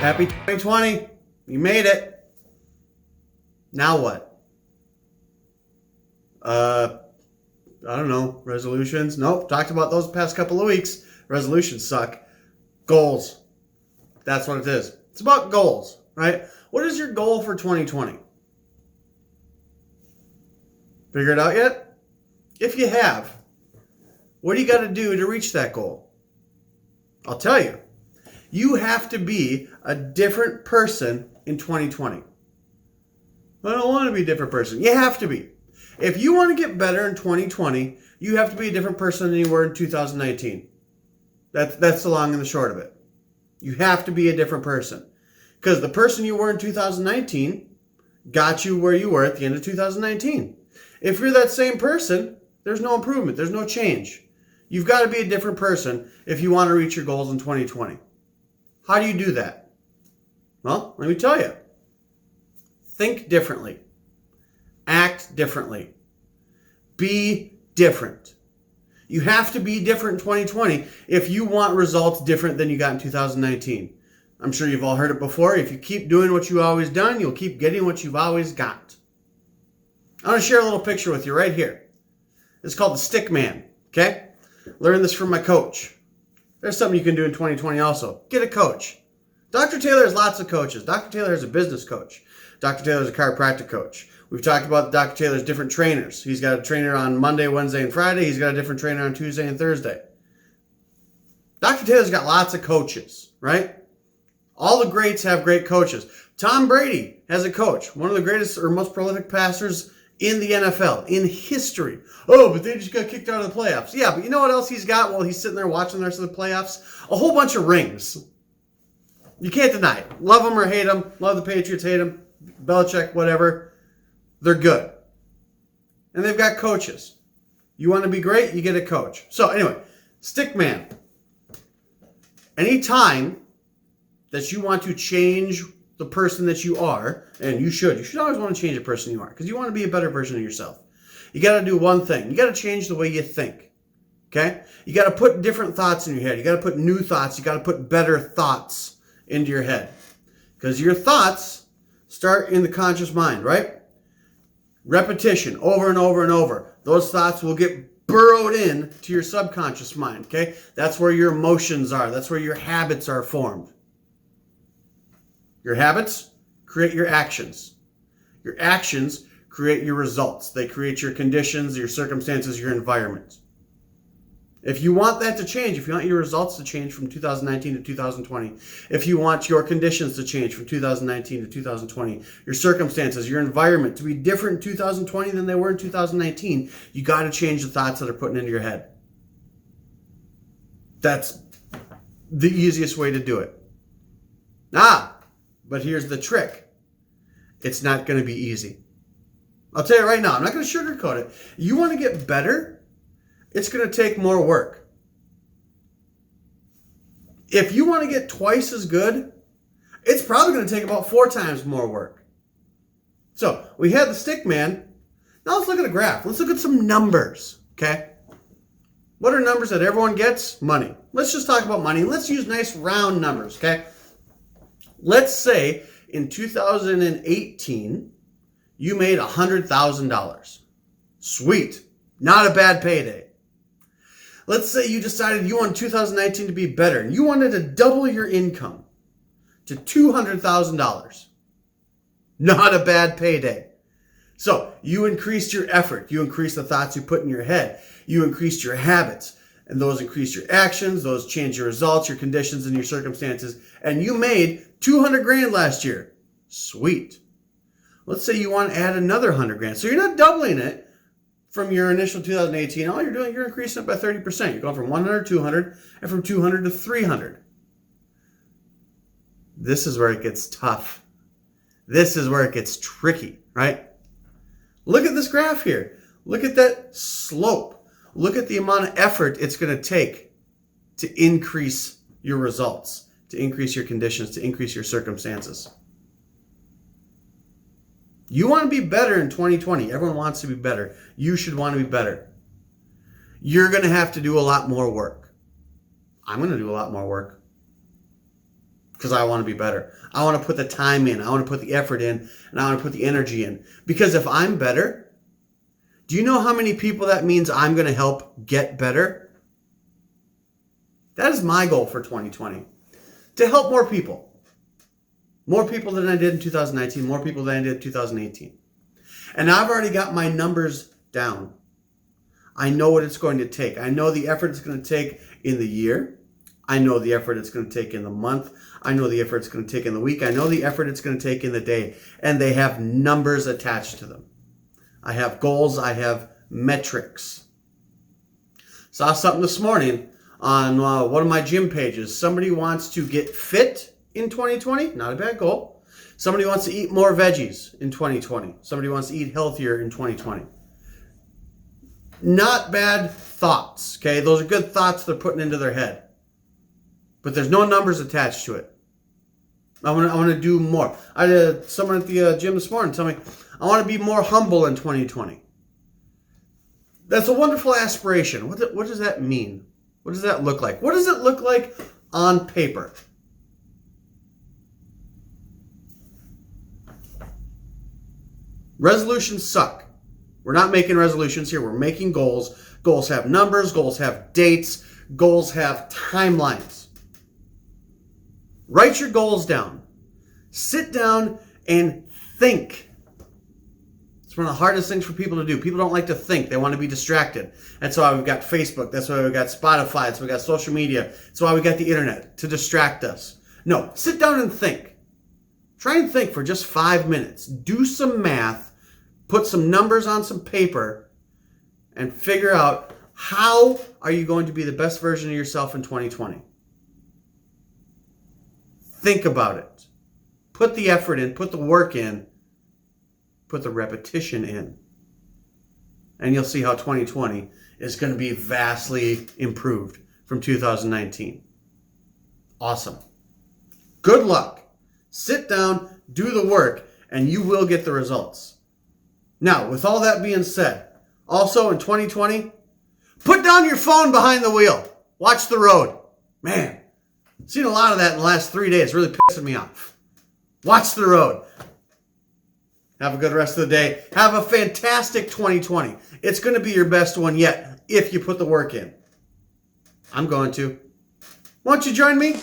Happy 2020. You made it. Now what? I don't know. Resolutions? Nope. Talked about those the past couple of weeks. Resolutions suck. Goals. That's what it is. It's about goals, right? What is your goal for 2020? Figure it out yet? If you have, what do you got to do to reach that goal? I'll tell you. You have to be a different person in 2020. I don't want to be a different person. You have to be. If you want to get better in 2020, you have to be a different person than you were in 2019. That's the long and the short of it. You have to be a different person. Because the person you were in 2019 got you where you were at the end of 2019. If you're that same person, there's no improvement. There's no change. You've got to be a different person if you want to reach your goals in 2020. How do you do that? Well, let me tell you. Think differently. Act differently. Be different. You have to be different in 2020 if you want results different than you got in 2019. I'm sure you've all heard it before. If you keep doing what you've always done, you'll keep getting what you've always got. I want to share a little picture with you right here. It's called the stick man, okay? Learned this from my coach. There's something you can do in 2020 also. Get a coach. Dr. Taylor has lots of coaches. Dr. Taylor is a business coach. Dr. Taylor is a chiropractic coach. We've talked about Dr. Taylor's different trainers. He's got a trainer on Monday, Wednesday, and Friday. He's got a different trainer on Tuesday and Thursday. Dr. Taylor's got lots of coaches, right? All the greats have great coaches. Tom Brady has a coach, one of the greatest or most prolific passers in the NFL, in history. Oh, but they just got kicked out of the playoffs. Yeah, but you know what else he's got while he's sitting there watching the rest of the playoffs? A whole bunch of rings. You can't deny it. Love them or hate them. Love the Patriots, hate them. Belichick, whatever. They're good. And they've got coaches. You want to be great, you get a coach. So anyway, stick man. Anytime that you want to change the person that you are, and you should always want to change the person you are because you want to be a better version of yourself. You got to do one thing. You got to change the way you think. Okay? You got to put different thoughts in your head. You got to put new thoughts. You got to put better thoughts into your head. Because your thoughts start in the conscious mind, right? Repetition over and over and over. Those thoughts will get burrowed in to your subconscious mind, okay? That's where your emotions are. That's where your habits are formed. Your habits create your actions. Your actions create your results. They create your conditions, your circumstances, your environment. If you want that to change, if you want your results to change from 2019 to 2020, if you want your conditions to change from 2019 to 2020, your circumstances, your environment to be different in 2020 than they were in 2019, you got to change the thoughts that are putting into your head. That's the easiest way to do it. But here's the trick. It's not going to be easy. I'll tell you right now, I'm not going to sugarcoat it. You want to get better? It's going to take more work. If you want to get twice as good, it's probably going to take about 4 times more work. So we had the stick man. Now let's look at a graph. Let's look at some numbers, okay? What are numbers that everyone gets? Money. Let's just talk about money. Let's use nice round numbers, okay? Let's say in 2018, you made $100,000. Sweet. Not a bad payday. Let's say you decided you wanted 2019 to be better and you wanted to double your income to $200,000. Not a bad payday. So you increased your effort. You increased the thoughts you put in your head. You increased your habits. And those increase your actions. Those change your results, your conditions, and your circumstances. And you made $200,000 last year. Sweet. Let's say you want to add another $100,000. So you're not doubling it from your initial 2018. All you're doing, you're increasing it by 30%. You're going from 100 to 200 and from 200 to 300. This is where it gets tough. This is where it gets tricky, right? Look at this graph here. Look at that slope. Look at the amount of effort it's going to take to increase your results, to increase your conditions, to increase your circumstances. You want to be better in 2020. Everyone wants to be better. You should want to be better. You're going to have to do a lot more work. I'm going to do a lot more work. because I want to be better. I want to put the time in. I want to put the effort in, and I want to put the energy in. Because if I'm better, do you know how many people that means I'm going to help get better? That is my goal for 2020. To help more people. More people than I did in 2019. More people than I did in 2018. And I've already got my numbers down. I know what it's going to take. I know the effort it's going to take in the year. I know the effort it's going to take in the month. I know the effort it's going to take in the week. I know the effort it's going to take in the day. And they have numbers attached to them. I have goals. I have metrics. Saw something this morning on one of my gym pages. Somebody wants to get fit in 2020. Not a bad goal. Somebody wants to eat more veggies in 2020. Somebody wants to eat healthier in 2020. Not bad thoughts, okay? Those are good thoughts they're putting into their head. But there's no numbers attached to it. I want to do more. I had someone at the gym this morning tell me, I want to be more humble in 2020. That's a wonderful aspiration. What does that mean? What does that look like? What does it look like on paper? Resolutions suck. We're not making resolutions here. We're making goals. Goals have numbers. Goals have dates. Goals have timelines. Write your goals down. Sit down and think. It's one of the hardest things for people to do. People don't like to think. They want to be distracted. That's why we've got Facebook. That's why we've got Spotify. That's why we've got social media. That's why we got the internet, to distract us. No, sit down and think. Try and think for just 5 minutes. Do some math. Put some numbers on some paper and figure out how are you going to be the best version of yourself in 2020. Think about it. Put the effort in, put the work in, put the repetition in. And you'll see how 2020 is going to be vastly improved from 2019. Awesome. Good luck. Sit down, do the work, and you will get the results. Now, with all that being said, also in 2020, put down your phone behind the wheel. Watch the road. Man, I've seen a lot of that in the last 3 days. Really pissing me off. Watch the road. Have a good rest of the day. Have a fantastic 2020. It's going to be your best one yet if you put the work in. I'm going to. Won't you join me?